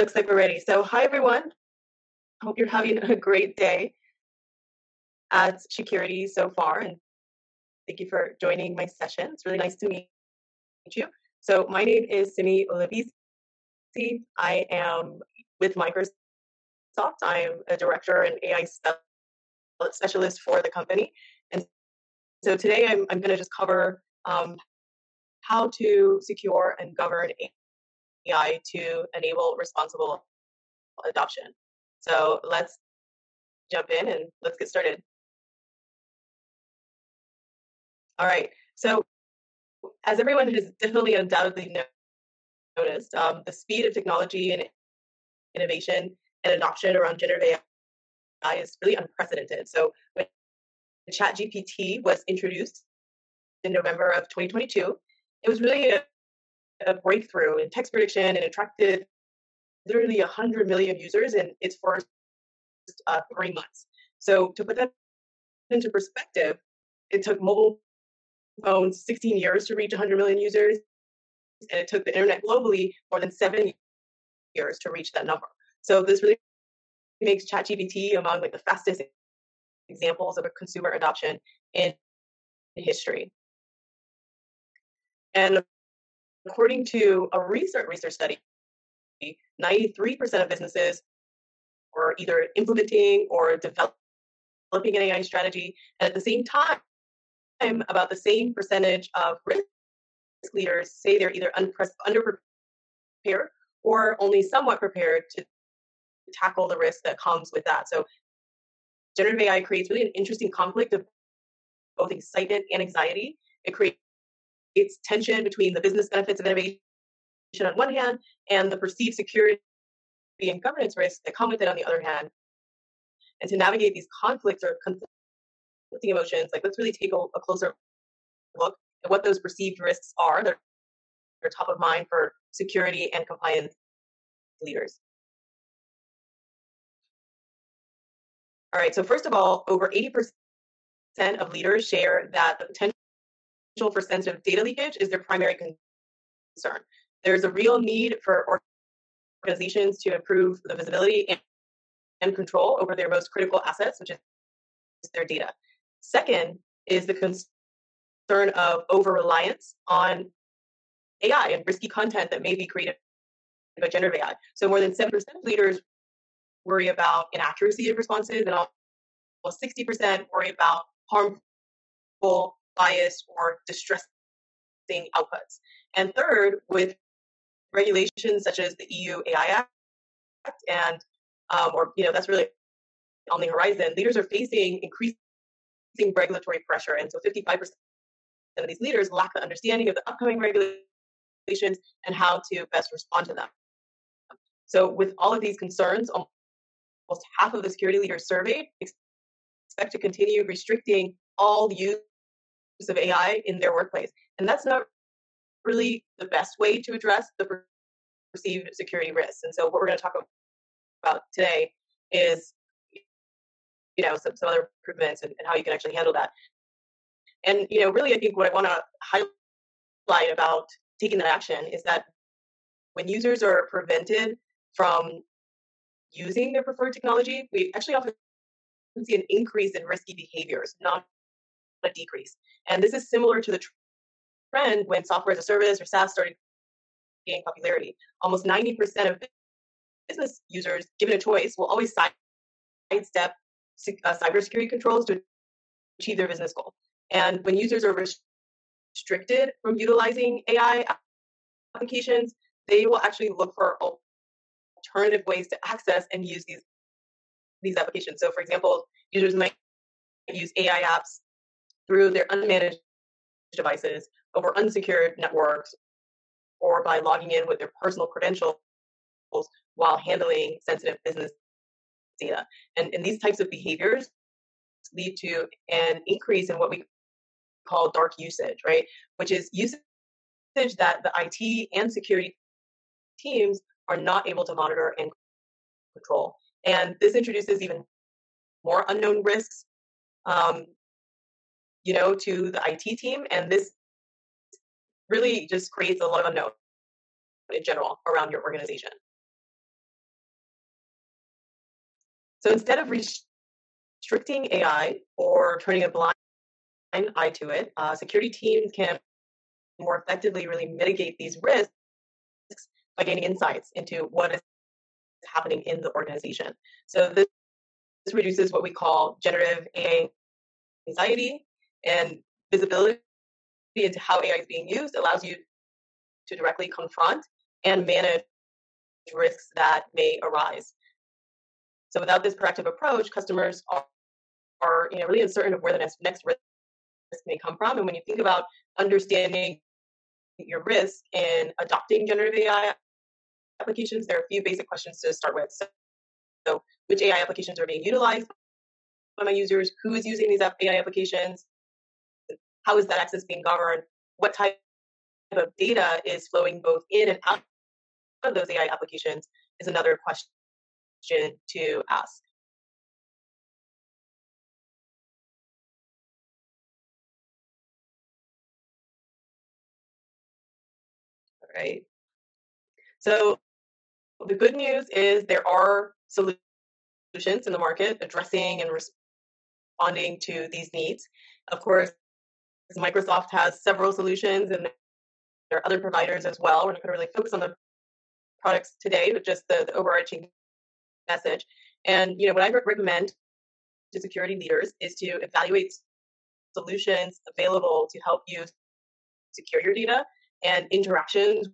Looks like we're ready. So, hi everyone. Hope you're having a great day at Security so far, and thank you for joining my session. It's really nice to meet you. So, my name is Simi Olabisi. I am with Microsoft. I am a director and AI specialist for the company, and so today I'm going to just cover how to secure and govern AI to enable responsible adoption. So, let's jump in and let's get started. All right. So, as everyone has definitely undoubtedly noticed, the speed of technology and innovation and adoption around generative AI is really unprecedented. So, when ChatGPT was introduced in November of 2022, it was really a breakthrough in text prediction and attracted literally 100 million users in its first 3 months. So, to put that into perspective, it took mobile phones 16 years to reach 100 million users, and it took the internet globally more than 7 years to reach that number. So this really makes ChatGPT among like the fastest examples of a consumer adoption in history. And according to a research study, 93% of businesses were either implementing or developing an AI strategy, and at the same time, about the same percentage of risk leaders say they're either underprepared or only somewhat prepared to tackle the risk that comes with that. So generative AI creates really an interesting conflict of both excitement and anxiety. It creates tension between the business benefits of innovation on one hand and the perceived security and governance risks that come with it on the other hand. And to navigate these conflicts or conflicting emotions, like let's really take a closer look at what those perceived risks are that are top of mind for security and compliance leaders. All right, so first of all, over 80% of leaders share that the potential for sensitive data leakage is their primary concern. There's a real need for organizations to improve the visibility and control over their most critical assets, which is their data. Second is the concern of over-reliance on AI and risky content that may be created by generative AI. So more than 7% of leaders worry about inaccuracy of responses, and almost 60% worry about harmful, biased, or distressing outputs. And third, with regulations such as the EU AI Act and that's really on the horizon, leaders are facing increasing regulatory pressure. And so 55% of these leaders lack the understanding of the upcoming regulations and how to best respond to them. So with all of these concerns, almost half of the security leaders surveyed expect to continue restricting all use of AI in their workplace. And that's not really the best way to address the perceived security risks. And so what we're going to talk about today is some other improvements and how you can actually handle that. And really I think what I want to highlight about taking that action is that when users are prevented from using their preferred technology, we actually often see an increase in risky behaviors, not a decrease. And this is similar to the trend when software as a service or SaaS started gaining popularity. Almost 90% of business users, given a choice, will always sidestep cybersecurity controls to achieve their business goal. And when users are restricted from utilizing AI applications, they will actually look for alternative ways to access and use these applications. So, for example, users might use AI apps through their unmanaged devices over unsecured networks or by logging in with their personal credentials while handling sensitive business data. And these types of behaviors lead to an increase in what we call dark usage, right? Which is usage that the IT and security teams are not able to monitor and control. And this introduces even more unknown risks, to the IT team. And this really just creates a lot of unknown in general around your organization. So instead of restricting AI or turning a blind eye to it, security teams can more effectively really mitigate these risks by gaining insights into what is happening in the organization. So this reduces what we call generative AI anxiety, and visibility into how AI is being used allows you to directly confront and manage risks that may arise. So without this proactive approach, customers are really uncertain of where the next risk may come from. And when you think about understanding your risk in adopting generative AI applications, there are a few basic questions to start with. So which AI applications are being utilized by my users? Who is using these AI applications? How is that access being governed? What type of data is flowing both in and out of those AI applications is another question to ask. All right. So the good news is there are solutions in the market addressing and responding to these needs. Of course, Microsoft has several solutions, and there are other providers as well. We're not going to really focus on the products today, but just the overarching message. And what I recommend to security leaders is to evaluate solutions available to help you secure your data and interactions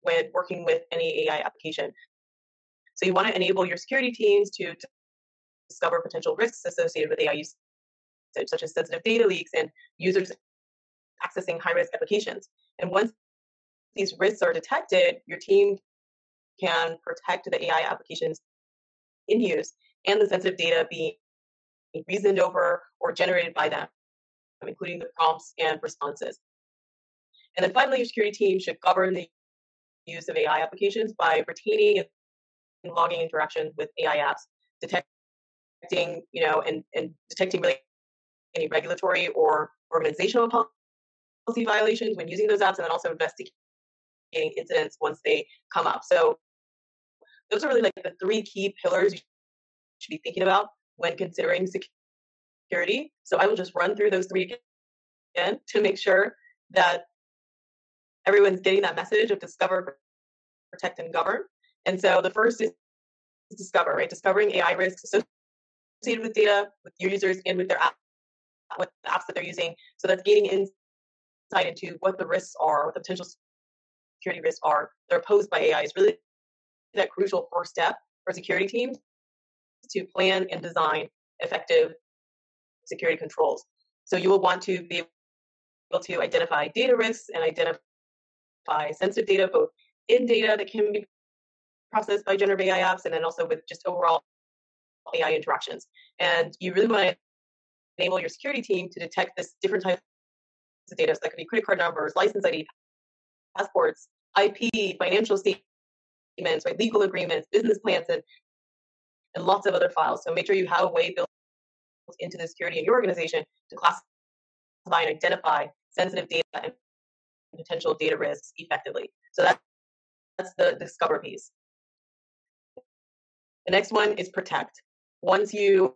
when working with any AI application. So you want to enable your security teams to discover potential risks associated with AI usage, such as sensitive data leaks and users accessing high-risk applications. And once these risks are detected, your team can protect the AI applications in use and the sensitive data being reasoned over or generated by them, including the prompts and responses. And then finally, your security team should govern the use of AI applications by retaining and logging interactions with AI apps, detecting, and detecting really any regulatory or organizational policy violations when using those apps, and then also investigating incidents once they come up. So those are really like the three key pillars you should be thinking about when considering security. So I will just run through those three again to make sure that everyone's getting that message of discover, protect, and govern. And so the first is discover, right? Discovering AI risks associated with data, with your users, and with their with the apps that they're using. So that's gaining insight into what the risks are, what the potential security risks are that are posed by AI is really that crucial first step for security teams to plan and design effective security controls. So you will want to be able to identify data risks and identify sensitive data, both in data that can be processed by generative AI apps, and then also with just overall AI interactions. And you really want to enable your security team to detect this different types of data. So that could be credit card numbers, license ID, passports, IP, financial statements, right, legal agreements, business plans, and lots of other files. So make sure you have a way built into the security in your organization to classify and identify sensitive data and potential data risks effectively. So that's the discover piece. The next one is protect. Once you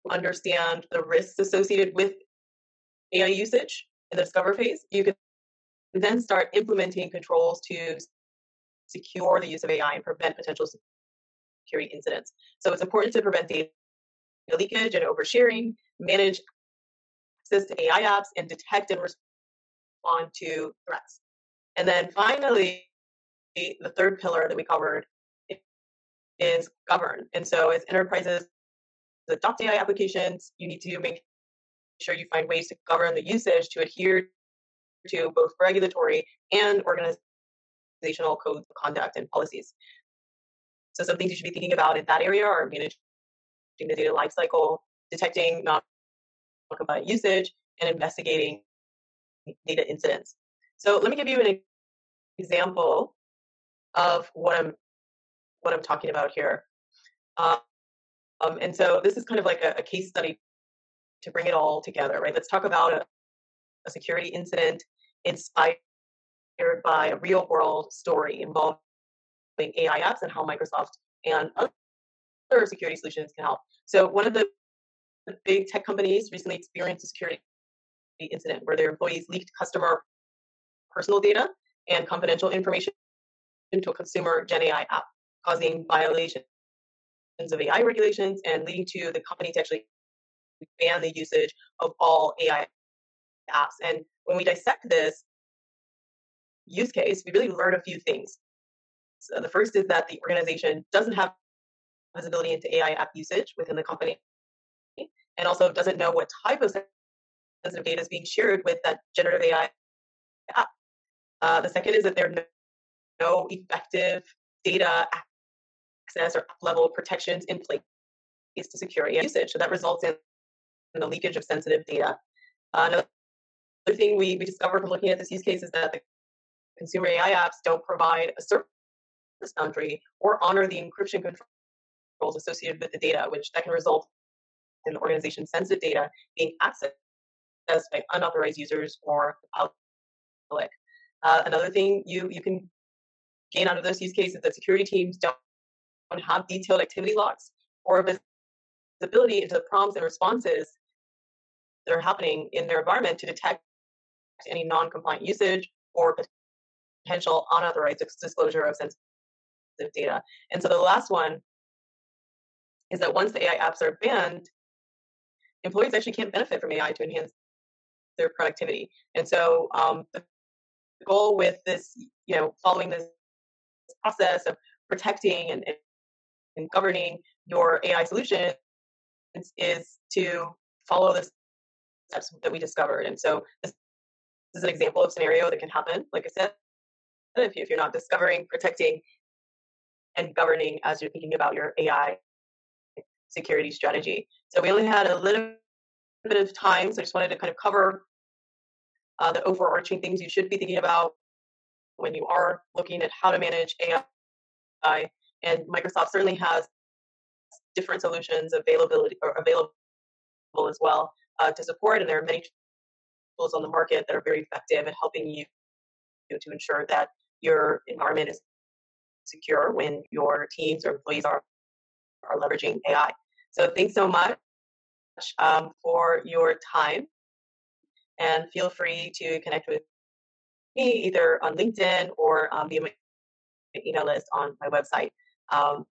understand the risks associated with AI usage in the discover phase, you can then start implementing controls to secure the use of AI and prevent potential security incidents. So it's important to prevent data leakage and oversharing, manage access to AI apps, and detect and respond to threats. And then finally, the third pillar that we covered is govern. And so as enterprises adopt AI applications, you need to make sure you find ways to govern the usage to adhere to both regulatory and organizational codes of conduct and policies. So some things you should be thinking about in that area are managing the data lifecycle, detecting non-compliant usage, and investigating data incidents. So let me give you an example of what I'm talking about here. And so this is kind of like a case study to bring it all together, right? Let's talk about a security incident inspired by a real world story involving AI apps and how Microsoft and security solutions can help. So one of the big tech companies recently experienced a security incident where their employees leaked customer personal data and confidential information into a consumer Gen AI app, causing violations of AI regulations and leading to the company to actually ban the usage of all AI apps. And when we dissect this use case, we really learn a few things. So the first is that the organization doesn't have visibility into AI app usage within the company and also doesn't know what type of sensitive data is being shared with that generative AI app. The second is that there are no effective data access or level protections in place to secure AI usage. So that results in the leakage of sensitive data. Another thing we discovered from looking at this use case is that the consumer AI apps don't provide a service boundary or honor the encryption controls associated with the data, which that can result in the organization's sensitive data being accessed by unauthorized users or public. Another thing you can gain out of those use cases is that security teams don't have detailed activity logs or visibility into the prompts and responses that are happening in their environment to detect any non-compliant usage or potential unauthorized disclosure of sensitive data. And so the last one is that once the AI apps are banned, employees actually can't benefit from AI to enhance their productivity. And so the goal with this, following this process of protecting and governing your AI solutions is to follow the steps that we discovered. And so this is an example of scenario that can happen. Like I said, if you're not discovering, protecting, and governing as you're thinking about your AI security strategy. So we only had a little bit of time, so I just wanted to kind of cover the overarching things you should be thinking about when you are looking at how to manage AI. And Microsoft certainly has different solutions available as well to support, and there are many tools on the market that are very effective at helping you to ensure that your environment is secure when your teams or employees are leveraging AI. So thanks so much for your time, and feel free to connect with me either on LinkedIn or via my email list on my website. All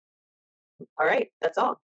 right, that's all.